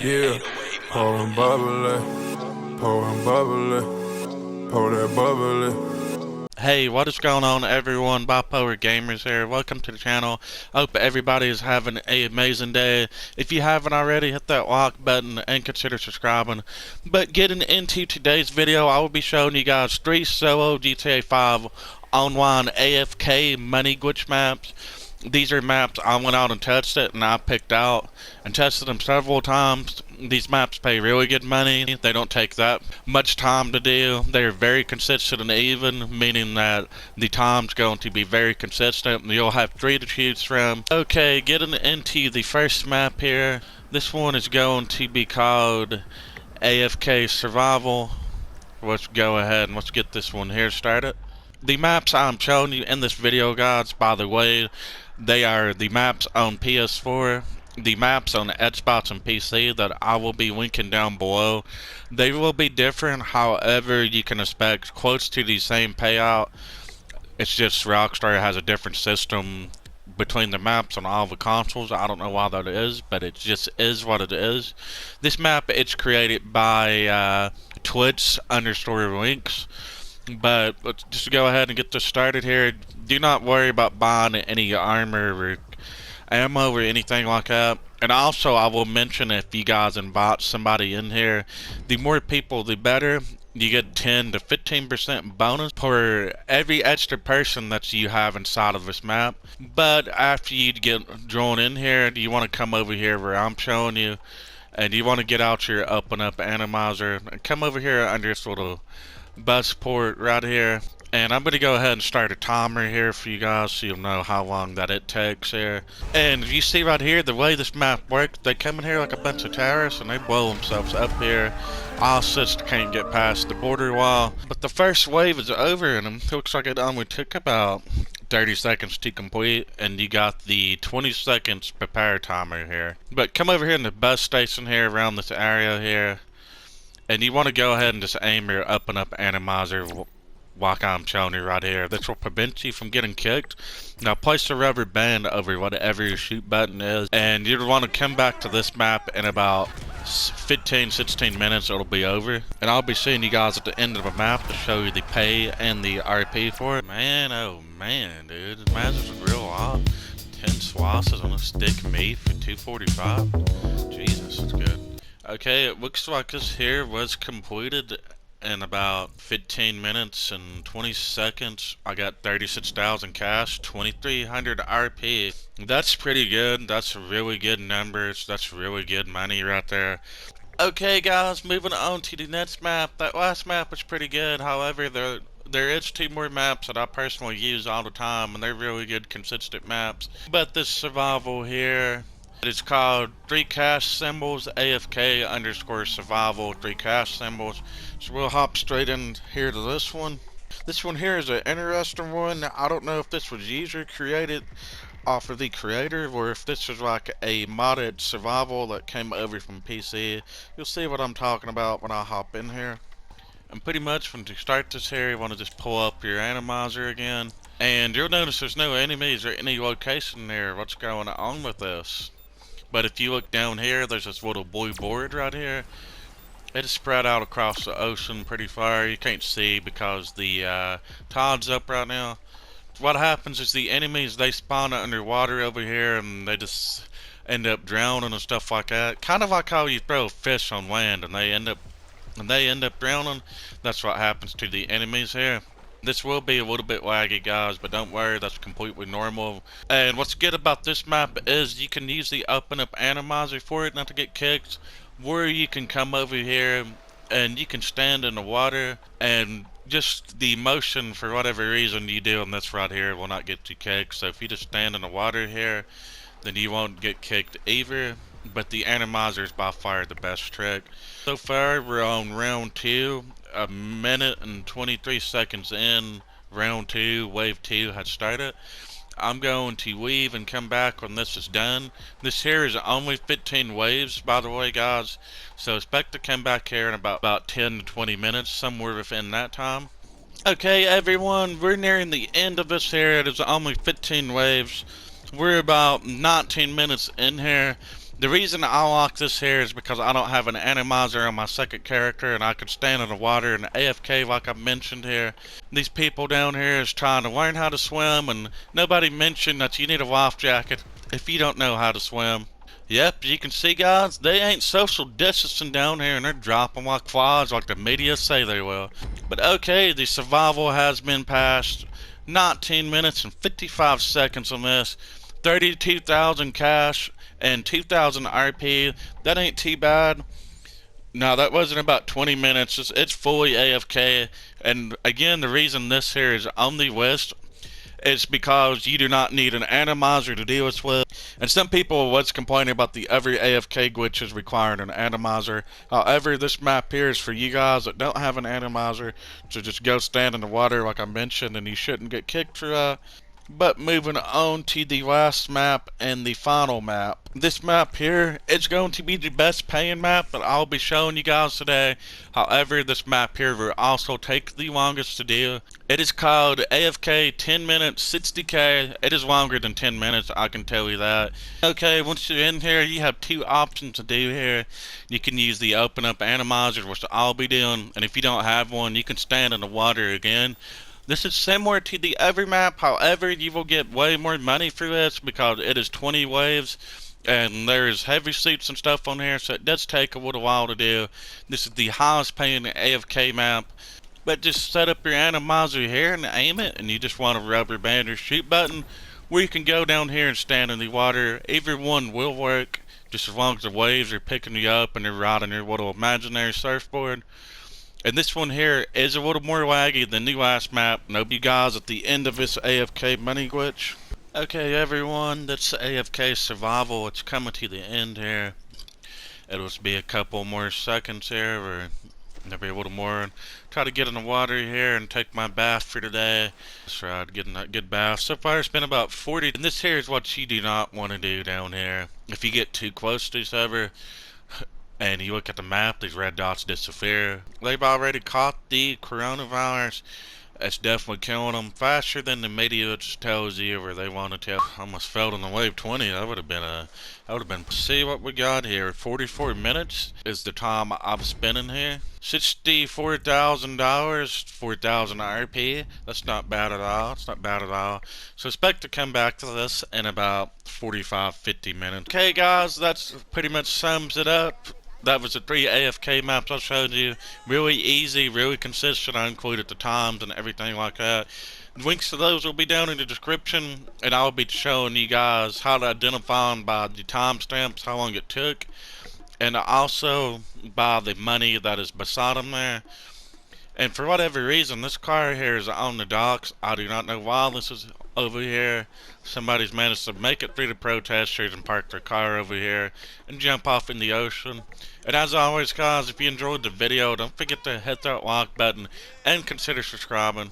Yeah, pouring bubbly, pouring bubbly, pour that bubbly. Hey, what is going on everyone? Bipolar Gamers here. Welcome to the channel. Hope everybody is having an amazing day. If you haven't already, hit that like button and consider subscribing. But getting into today's video, I will be showing you guys 3 solo GTA 5 online AFK money glitch maps. These are maps I went out and tested and I picked out and tested them several times. These maps pay really good money. They don't take that much time to do. They're very consistent and even, meaning that the time's going to be very consistent and you'll have 3 to choose from. Okay, getting into the first map here. This one is going to be called AFK Survival. Let's go ahead and let's get this one here started. The maps I'm showing you in this video, guys, by the way, they are the maps on PS4, the maps on Xbox and PC that I will be linking down below. They will be different, however, you can expect close to the same payout. It's just Rockstar has a different system between the maps on all the consoles. I don't know why that is, but it just is what it is. This map, it's created by Twitch_links. But let's just go ahead and get this started here. Do not worry about buying any armor or ammo or anything like that. And also, I will mention, if you guys invite somebody in here, the more people the better. You get 10 to 15% bonus for every extra person that you have inside of this map. But after you get drawn in here, you want to come over here where I'm showing you, and you want to get out your up and up atomizer and come over here under this little bus port right here, and I'm going to go ahead and start a timer here for you guys so you'll know how long that it takes here. And you see right here, the way this map works, they come in here like a bunch of terrorists and they blow themselves up here. All just can't get past the border wall. But the first wave is over and it looks like it only took about 30 seconds to complete, and you got the 20 seconds prepare timer here. But come over here in the bus station here around this area here, and you want to go ahead and just aim your up and up atomizer like I'm showing you right here. This will prevent you from getting kicked. Now place the rubber band over whatever your shoot button is, and you'll want to come back to this map in about 15-16 minutes. It'll be over, and I'll be seeing you guys at the end of the map to show you the pay and the RP for it. Man, oh man, dude, this match is real hot. 10 slices on a stick of meat for $2.45. Jesus, that's good. Okay, it looks like this here was completed in about 15 minutes and 20 seconds. I got 36,000 cash, 2,300 RP. That's pretty good. That's really good numbers. That's really good money right there. Okay, guys, moving on to the next map. That last map was pretty good. However, there is 2 more maps that I personally use all the time, and they're really good, consistent maps. But this survival here, it's called 3 cash symbols AFK _survival 3 cash symbols. So we'll hop straight in here to this one. This one here is an interesting one. I don't know if this was user created off of the creator or if this was like a modded survival that came over from PC. You'll see what I'm talking about when I hop in here. And pretty much when you start this here, you want to just pull up your atomizer again. And you'll notice there's no enemies or any location there. What's going on with this? But if you look down here, there's this little blue board right here. It is spread out across the ocean pretty far. You can't see because the tide's up right now. What happens is the enemies, they spawn underwater over here and they just end up drowning and stuff like that. Kind of like how you throw fish on land and they end up drowning. That's what happens to the enemies here. This will be a little bit laggy, guys, but don't worry, that's completely normal. And what's good about this map is you can use the up and up atomizer for it not to get kicked, where you can come over here and you can stand in the water, and just the motion for whatever reason you do on this right here will not get you kicked. So if you just stand in the water here, then you won't get kicked either. But the atomizer is by far the best trick. So far we're on round 2, a minute and 23 seconds in. Round 2, wave 2 has started. I'm going to leave and come back when this is done. This here is only 15 waves, by the way, guys, so expect to come back here in about 10 to 20 minutes, somewhere within that time. Okay, everyone, we're nearing the end of this here. It is only 15 waves. We're about 19 minutes in here. The reason I like this here is because I don't have an animizer on my second character and I can stand in the water and AFK like I mentioned here. These people down here is trying to learn how to swim and nobody mentioned that you need a life jacket if you don't know how to swim. Yep, you can see guys, they ain't social distancing down here and they're dropping like flies like the media say they will. But okay, the survival has been passed. 19 minutes and 55 seconds on this. 32,000 cash and 2,000 RP. That ain't too bad. No, that wasn't about 20 minutes. It's fully AFK. And again, the reason this here is on the list is because you do not need an animizer to deal with. And some people was complaining about the every AFK glitches requiring an animizer. However, this map here is for you guys that don't have an animizer to just go stand in the water like I mentioned, and you shouldn't get kicked for that. But moving on to the last map and the final map. This map here is going to be the best paying map that I'll be showing you guys today. However, this map here will also take the longest to do. It is called AFK 10 minutes 60k. It is longer than 10 minutes, I can tell you that. Okay, once you're in here, you have two options to do here. You can use the open up animizer, which I'll be doing. And if you don't have one, you can stand in the water again. This is similar to the other map, however, you will get way more money for this because it is 20 waves and there's heavy suits and stuff on here, so it does take a little while to do. This is the highest paying AFK map, but just set up your animizer here and aim it, and you just want a rubber band or shoot button where you can go down here and stand in the water. Either one will work, just as long as the waves are picking you up and you're riding your little imaginary surfboard. And this one here is a little more laggy than the last map. Nope, you guys at the end of this AFK money glitch. Okay everyone, that's AFK survival. It's coming to the end here. It'll be a couple more seconds here, or maybe a little more. Try to get in the water here and take my bath for today. That's right, getting that good bath. So far it's been about 40. And this here is what you do not want to do down here. If you get too close to each other, and you look at the map, these red dots disappear. They've already caught the coronavirus. It's definitely killing them faster than the media just tells you, or they want to tell. I almost fell in the wave 20. That would have been. See what we got here. 44 minutes is the time I'm spending here. $64,000, 4,000 RP. That's not bad at all. It's not bad at all. So expect to come back to this in about 45, 50 minutes. Okay, guys, that's pretty much sums it up. That was the 3 AFK maps I showed you. Really easy, really consistent. I included the times and everything like that. Links to those will be down in the description, and I'll be showing you guys how to identify them by the timestamps, how long it took, and also by the money that is beside them there. And for whatever reason, this car here is on the docks. I do not know why this is over here. Somebody's managed to make it through the protesters and park their car over here and jump off in the ocean. And as always guys, if you enjoyed the video, don't forget to hit that like button and consider subscribing.